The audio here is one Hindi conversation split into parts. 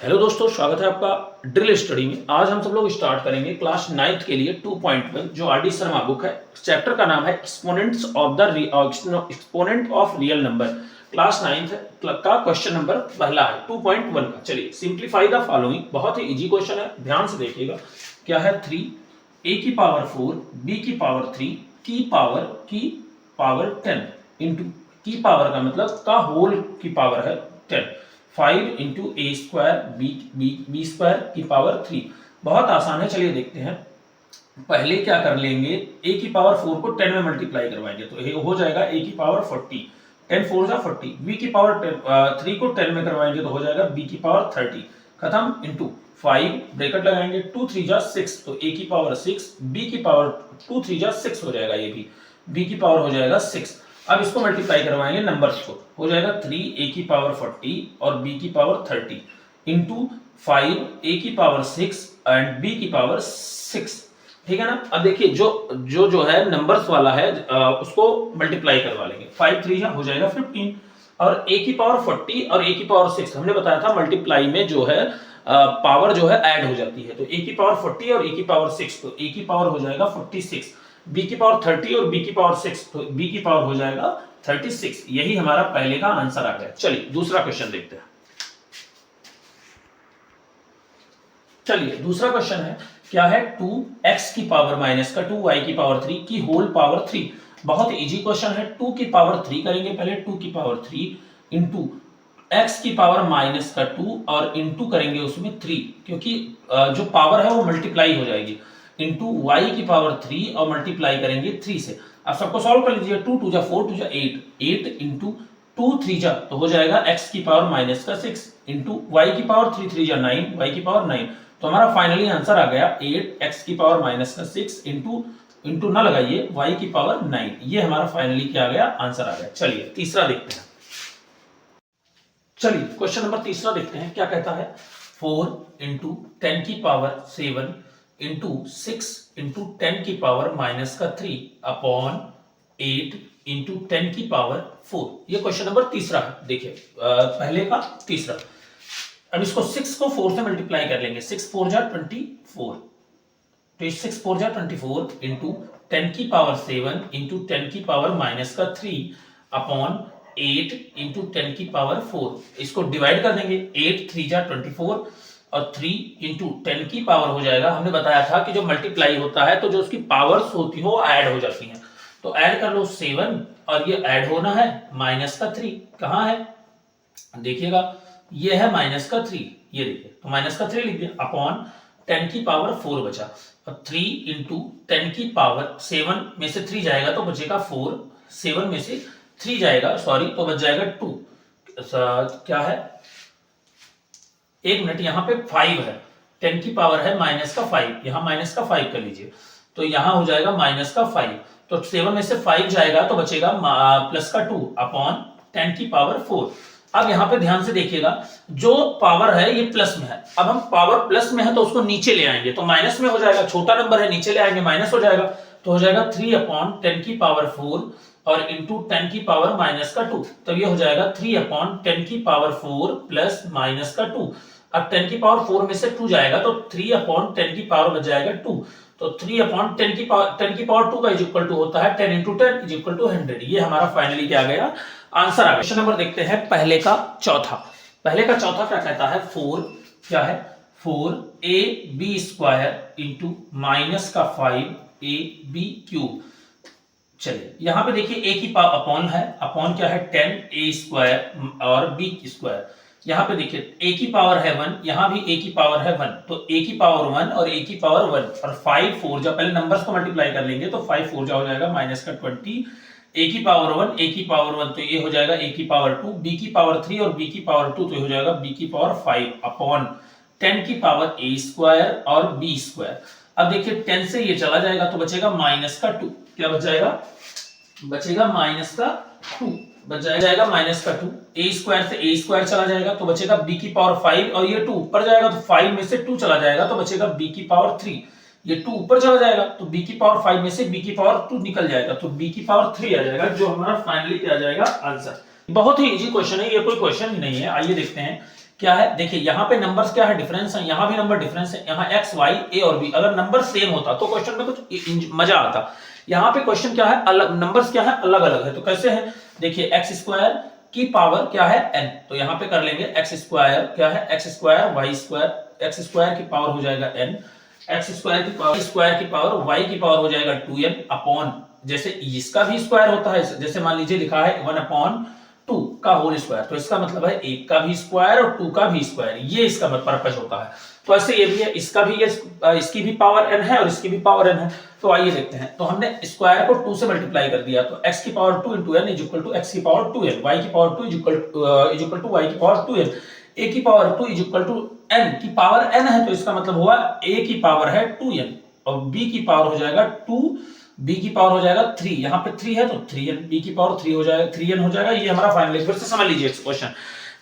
हेलो दोस्तों, स्वागत है आपका ड्रिल स्टडी में। आज हम सब लोग स्टार्ट करेंगे क्लास 9th के लिए 2.1 जो आर डी शर्मा बुक है। चैप्टर का नाम है exponents of the exponent of real number. Class 9th का क्वेश्चन नंबर पहला है 2.1 का। चलिए, सिंप्लीफाई द फॉलोइंग। बहुत ही इजी क्वेश्चन है, ध्यान से देखिएगा। क्या है? 3 a की पावर 4 b की पावर 3 की पावर 10 इंटू की पावर का मतलब का होल की पावर है 10 5 इंटू ए स्क्वायर बी स्क्वायर की पावर 3। बहुत आसान है, चलिए देखते हैं। पहले क्या कर लेंगे, a की पावर 4 को 10 में मल्टीप्लाई करवाएंगे तो ये हो जाएगा a की पावर 40, 10 4 जा 40। b की पावर 3 को 10 में करवाएंगे तो हो जाएगा b की पावर 30। खत्म। इंटू 5 ब्रैकेट लगाएंगे, 2 3 जा 6 तो a की पावर 6, b की पावर 2 3 जा 6 हो जाएगा, ये भी b की पावर हो जाएगा 6। अब इसको मल्टीप्लाई करवाएंगे नंबर्स को, हो जाएगा 3 a की पावर 40 और b की पावर 30 इंटू 5 a की पावर 6 एंड b की पावर 6। ठीक है ना। अब देखिए जो है नंबर्स वाला है उसको मल्टीप्लाई करवा लेंगे। 5 3 हो जाएगा 15 और a की पावर 40 और a की पावर 6 हमने बताया था मल्टीप्लाई में जो है पावर जो है ऐड हो जाती है। तो a की पावर 40 और a की पावर 6 तो a की पावर हो जाएगा 46, b की पावर 30 और b की पावर 6 तो b की पावर हो जाएगा 36। यही हमारा पहले का आंसर आ गया। चलिए दूसरा क्वेश्चन देखते हैं। चलिए दूसरा क्वेश्चन है, क्या है? 2x की पावर माइनस का 2y की पावर 3 की होल पावर 3। बहुत इजी क्वेश्चन है। 2 की पावर 3 करेंगे पहले, 2 की पावर 3 इंटू x की पावर माइनस का 2 और इंटू करेंगे उसमें 3, क्योंकि जो पावर है वो मल्टीप्लाई हो जाएगी। इंटू y की पावर 3 और मल्टीप्लाई करेंगे 3 से। अब सबको सॉल्व कर लीजिए। 2 2 जा 4 2 जा 8 इंटू 2 3 जा तो हो जाएगा x की पावर माइनस का 6 इंटू y की पावर 3 3 जा 9 y की पावर 9। तो हमारा फाइनली आंसर आ गया 8 x की पावर माइनस का 6 इंटू ना लगाइए y की पावर 9। ये हमारा फाइनली क्या आ गया? आंसर आ गया। चलिए तीसरा देखते हैं। चलिए क्वेश्चन नंबर तीसरा देखते हैं, क्या कहता है? 4 इंटू 10 की पावर 7 इंटू 6 इंटू 10 की पावर माइनस का 3 अपॉन 8 इंटू 10 की पावर 4। ये क्वेश्चन नंबर तीसरा है। देखिए पहले का तीसरा। अब इसको 6 को 4 से मल्टीप्लाई कर लेंगे। 6 4 जा 24 तो 6 4 जा 24 इंटू 10 की पावर 7 इंटू 10 की पावर माइनस का 3 अपॉन 8 इंटू 10 की पावर 4। इसको डिवाइड कर देंगे। 8 3 जा 24 और 3 इंटू 10 की पावर हो जाएगा। हमने बताया था कि जो मल्टीप्लाई होता है तो जो उसकी पावर्स होती हो वो ऐड हो जाती हैं। तो ऐड कर लो 7 और ये ऐड होना है माइनस का 3। कहाँ है देखिएगा, ये है माइनस का 3, ये देखिए। तो माइनस का 3 लिख दिया अपॉन 10 की पावर 4 बचा और 3 इंटू 10 की पावर 7 में से 3 जाएगा तो बचेगा 4, 7 में से 3 जाएगा सॉरी तो बच जाएगा 2। क्या है, एक मिनट, यहाँ पे 5 है, 10 की पावर है माइनस का 5, यहाँ माइनस का 5 कर लीजिए तो यहाँ हो जाएगा माइनस का 5। तो 7 में से 5 जाएगा तो बचेगा प्लस का 2 अपॉन 10 की पावर 4। अब यहाँ पे ध्यान से देखिएगा, जो पावर है ये प्लस में है। अब हम पावर प्लस में है तो उसको नीचे ले आएंगे तो माइनस में हो जाएगा। छोटा नंबर है, नीचे ले आएंगे माइनस हो जाएगा तो हो जाएगा 3 अपॉन 10 की पावर 4 और इंटू 10 की पावर माइनस का 2। तो ये हो जाएगा 3 अपॉन 10 की पावर 4 प्लस माइनस का 2। अब 10 की पावर 4 में से 2 जाएगा तो 3 अपॉन 10 की पावर बच जाएगा 2। तो 3 अपॉन 10 की पावर 2 का इज इक्वल टू होता है 10 इंटू 10 इज इक्वल टू 100। ये हमारा फाइनली क्या गया? आंसर आ गया। क्वेश्चन नंबर देखते हैं पहले का चौथा। पहले का चौथा क्या कहता है? 4 क्या है? 4ab स्क्वायर इंटू माइनस का 5ab क्यूब। चलिए यहाँ पे देखिए a की पावर अपॉन है, अपॉन क्या है 10a स्क्वायर और b स्क्वायर। यहाँ पे देखिए a की पावर है 1, यहाँ भी a की पावर है 1 तो a की पावर 1 और a की पावर 1 और 5 4 जा, पहले नंबर्स को मल्टीप्लाई कर लेंगे तो 5 4 जा हो जाएगा माइनस का 20, a की पावर 1 a की पावर 1 तो ये हो जाएगा a की पावर 2, b की पावर 3 और b की पावर 2 तो ये हो जाएगा b की पावर 5 अपॉन 10 की पावर a स्क्वायर और b स्क्वायर। अब देखिए 10 से ये चला जाएगा तो बचेगा माइनस का 2। क्या बच जाएगा? बचेगा माइनस का 2, बच जाएगा माइनस का 2। a स्क्वायर से a स्क्वायर चला जाएगा तो बचेगा b की पावर 5 और ये 2 ऊपर जाएगा तो 5 में से 2 चला जाएगा तो बचेगा b की पावर 3। ये 2 ऊपर चला जाएगा तो b की पावर 5 में से b की पावर 2 निकल जाएगा तो b की पावर 3 आ जाएगा, जो हमारा फाइनली क्या आ जाएगा? आंसर। बहुत ही इजी क्वेश्चन है, ये कोई क्वेश्चन ही नहीं है। आइए देखते हैं क्या है, देखिए यहाँ पे नंबर्स क्या है, डिफरेंस है, यहाँ भी नंबर डिफरेंस है, यहाँ एक्स वाई ए और बी, अगर नंबर सेम होता तो क्वेश्चन में कुछ मजा आता। यहाँ पे क्वेश्चन क्या है, अलग नंबर्स क्या है, अलग अलग है। तो कैसे है, देखिए एक्स स्क्वायर की पावर क्या है n, तो यहाँ पे कर लेंगे एक्स स्क्वायर क्या है, x square y square, x square की पावर हो जाएगा n, एक्स स्क्वायर की पावर y की पावर हो जाएगा 2n अपॉन, जैसे इसका भी स्क्वायर होता है, जैसे मान लीजिए लिखा है 1/2 का होल स्क्वायर, तो इसका मतलब है 1 का भी स्क्वायर और 2 का भी स्क्वायर, ये इसका पर्पस होता है। तो ऐसे ये भी है, इसका भी इसकी भी पावर n है और इसकी भी पावर n है। तो आइए देखते हैं, तो हमने स्क्वायर को 2 से मल्टीप्लाई कर दिया, तो x की power 2 into n is equal to x की पावर 2n, y की power 2 is equal to y की पावर 2n, a की power 2 is equal to n की पावर n है, तो इसका मतलब हुआ a की पावर है 2n और b की पावर हो जाएगा 2, b की पावर हो जाएगा 3, यहाँ पे 3 है तो 3n, b की पावर 3 हो जाएगा, 3n हो जाएगा। ये हमारा फाइनल, फिर से समझ लीजिए क्वेश्चन,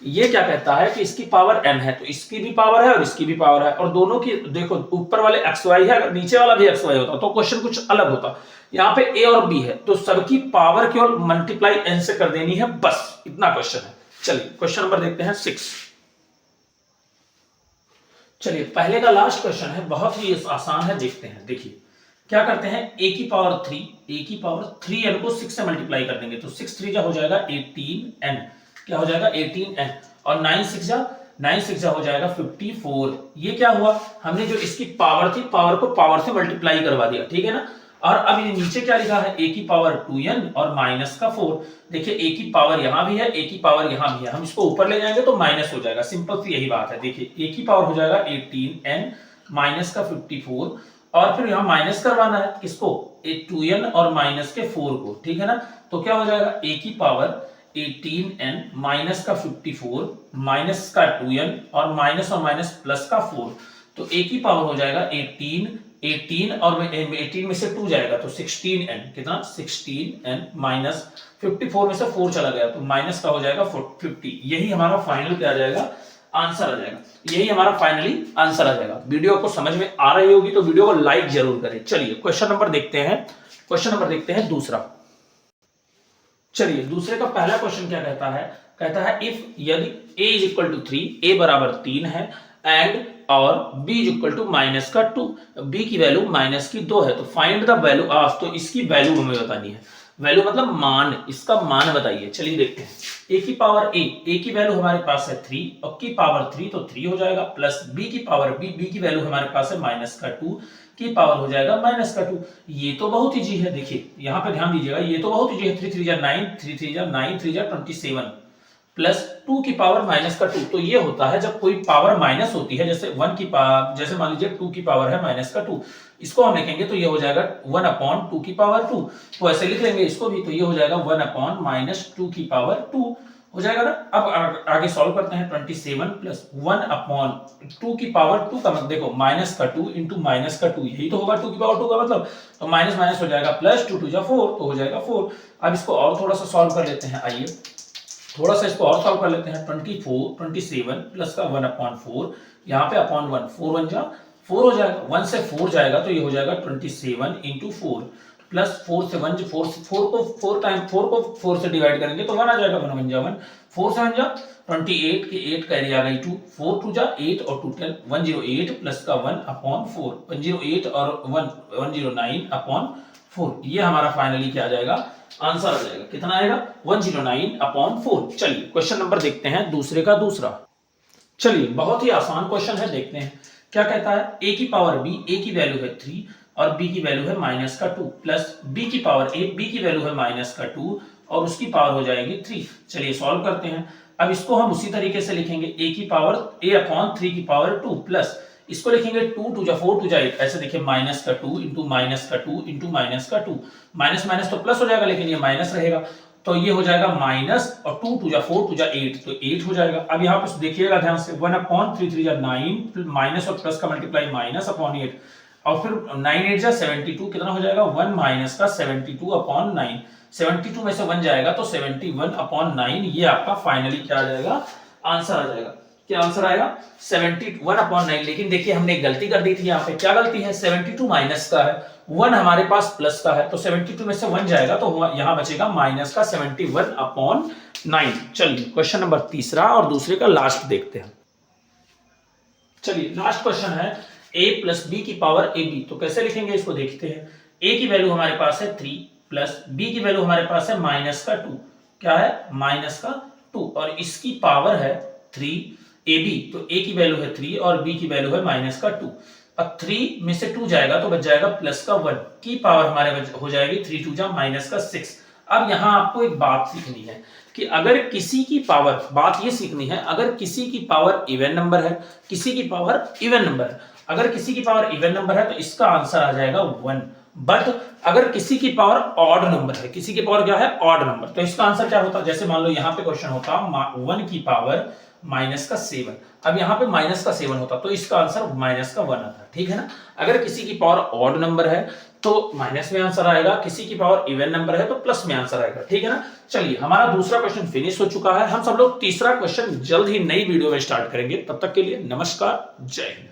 ये क्या कहता है कि इसकी पावर n है तो इसकी भी पावर है और इसकी भी पावर है, और दोनों की देखो ऊपर वाले xy है, अगर नीचे वाला भी xy होता तो क्वेश्चन कुछ अलग होता। यहाँ पे a और b है तो सबकी पावर केवल मल्टीप्लाई n से कर देनी है, बस इतना क्वेश्चन है। चलिए क्वेश्चन नंबर देखते हैं 6। चलिए पहले का लास्ट क्वेश्चन है, बहुत ही आसान है, देखते हैं। देखिए क्या करते हैं, a की पावर 3n को 6 से मल्टीप्लाई कर देंगे, तो 6 3 जा हो जाएगा 18n, क्या हो जाएगा 18n, और 9 6 जा हो जाएगा 54। ये क्या हुआ, हमने जो इसकी पावर थी, पावर को पावर से मल्टीप्लाई करवा दिया, ठीक है ना। और अब ये नीचे क्या लिखा है, a की पावर 2n और माइनस का 4। देखिए a की पावर यहां भी है, a की पावर यहां भी है, हम इसको ऊपर ले जाएंगे तो माइनस हो जाएगा, सिंपल सी यही बात है। देखिए a की पावर हो जाएगा 18n माइनस का 54, और फिर यहां माइनस करवाना है किसको, 2n और माइनस के 4 को, ठीक है ना। तो क्या हो जाएगा, a की पावर 18n माइनस का 54 माइनस का 2n और माइनस प्लस का 4, तो a की पावर हो जाएगा 18 और 18 में से 2 जाएगा तो 16n, कितना 16n माइनस 54 में से 4 चला गया तो माइनस का हो जाएगा 50। यही हमारा फाइनल क्या आ जाएगा, आंसर आ जाएगा, यही हमारा फाइनली आंसर आ जाएगा। वीडियो को समझ में आ रही होगी तो वीडियो को लाइक जरूर करें। चलिए क्वेश्चन नंबर देखते हैं दूसरा। चलिए दूसरे का पहला क्वेश्चन क्या कहता है इफ यदि a is equal to 3, a बराबर 3 है, एंड और b is equal to minus का 2, b की वैल्यू माइनस की 2 है, तो फाइंड द वैल्यू ऑफ, तो इसकी वैल्यू हमें बतानी है, वैल्यू मतलब मान, इसका मान बताइए। चलिए देखते हैं, a की पावर a की वैल्यू हमारे पास है 3 और की पावर 3 तो 3 हो जाएगा, प्लस b की पावर b की वैल्यू हमारे पास है माइनस का 2 की पावर हो जाएगा माइनस का 2। ये तो बहुत इजी है, देखिए यहाँ पे ध्यान दीजिएगा, ये तो बहुत इजी है, 3 3 जा 9, 3 3 जा 9, 3 जा 27 प्लस 2 की पावर माइनस का 2। तो ये होता है जब कोई पावर माइनस होती है, जैसे 1 की पावर, जैसे मान लीजिए 2 की पावर है माइनस का 2, इसको हम लिखेंगे तो ये हो जाएगा 1/2 की पावर 2, तो ऐसे लिख लेंगे इसको भी, तो ये हो जाएगा 1/-2 की पावर 2 हो जाएगा ना। अब आगे सॉल्व करते हैं, 27 प्लस 1/2 की पावर 2 का मतलब देखो माइनस का 2 इंटू माइनस का 2, यही तो होगा 2 की पावर 2 का मतलब, तो माइनस माइनस हो जाएगा प्लस 2 2 जा 4 तो हो जाएगा 4। अब इसको और थोड़ा सा सॉल्व कर लेते हैं, आइए थोड़ा सा इसको और सॉल्व कर लेते हैं। 27 प्लस का 1/4, यहाँ पे अपॉन 1, 4 1 जा 4 हो जाएगा, 1 से 4 जाएगा तो ये हो जाएगा 27 इंटू 4 प्लस 4 से 1 4 को 4 टाइम 4 को 4 से डिवाइड करेंगे तो 1 आ जाएगा, 1 1 जा 1, 4 से 1 जा 28 की 8 कैरी आ गई 2, 4 2 जा 8 और 2 10, 108 प्लस का 1/4, 108 और 109/4, ये हमारा फाइनली क्या आ जाएगा, आंसर आ जाएगा। कितना आएगा, 109/4। चलिए क्वेश्चन नंबर देखते हैं दूसरे का दूसरा। चलिए बहुत ही आसान क्वेश्चन है, देखते हैं क्या कहता है, a की पावर b, a की वैल्यू है 3 और b की वैल्यू है माइनस का 2, प्लस b की पावर a, b की वैल्यू है माइनस का 2 और उसकी पावर हो जाएगी 3। चलिए सॉल्व करते हैं, अब इसको हम उसी तरीके से लिखेंगे, a की पावर a/3 की पावर 2 प्लस इसको लिखेंगे 2 2 जा 4 2 जा 8, ऐसे देखिए माइनस का 2 इंटू माइनस का 2 इंटू माइनस का 2, माइनस माइनस तो प्लस हो जाएगा लेकिन ये माइनस रहेगा, तो ये हो जाएगा माइनस और 2 2 जा 4 2 जा 8 तो 8 हो जाएगा। अब यहाँ पे देखिएगा ध्यान से, 1/3 3 जा 9 माइनस और प्लस का मल्टीप्लाई माइनस अपॉन 8 और फिर 9 8 जा 72, कितना हो जाएगा 1 माइनस का 72/9, 72 में से 1 जाएगा तो 71/9, ये आपका फाइनली क्या आ जाएगा, आंसर आ जाएगा। क्या आंसर आएगा, 71/9। लेकिन देखिए हमने एक गलती कर दी थी, यहाँ पे क्या गलती है, 72 माइनस का है, 1 हमारे पास प्लस का है, तो 72 में से 1 जाएगा तो यहाँ बचेगा माइनस का 71/9। चलिए क्वेश्चन नंबर तीसरा और दूसरे का लास्ट देखते हैं। चलिए लास्ट क्वेश्चन है a प्लस बी की पावर ए बी। तो कैसे लिखेंगे इसको देखते हैं। a की वैल्यू हमारे पास है 3 प्लस b की वैल्यू हमारे पास है माइनस का 2। क्या है? माइनस का 2 और इसकी पावर है 3 ab। तो a की वैल्यू है 3 और b की वैल्यू है माइनस का 2। अब 3 में से 2 जाएगा तो बच जाएगा प्लस का 1 की पावर हमारे हो जाएगी 3 2 जा माइनस का 6। अब यहां आपको एक बात सीखनी है कि अगर किसी की पावर, बात ये सीखनी है, अगर किसी की पावर इवन नंबर है, किसी की पावर इवन नंबर है, अगर किसी की पावर इवन नंबर है तो इसका आंसर आ जाएगा 1। बट अगर किसी की पावर ऑड नंबर है, किसी की पावर क्या है? ऑड नंबर, तो इसका आंसर क्या होता? जैसे मान लो यहां पे क्वेश्चन होता 1 की पावर माइनस का 7। अब यहां पे माइनस का 7 होता तो इसका आंसर माइनस का 1 आता। ठीक है ना। अगर किसी की पावर ऑड नंबर है तो माइनस में आंसर आएगा, किसी की पावर इवन नंबर है तो प्लस में आंसर आएगा। ठीक है ना। चलिए हमारा दूसरा क्वेश्चन फिनिश हो चुका है। हम सब लोग तीसरा क्वेश्चन जल्द ही नई वीडियो में स्टार्ट करेंगे। तब तक के लिए नमस्कार, जय हिंद।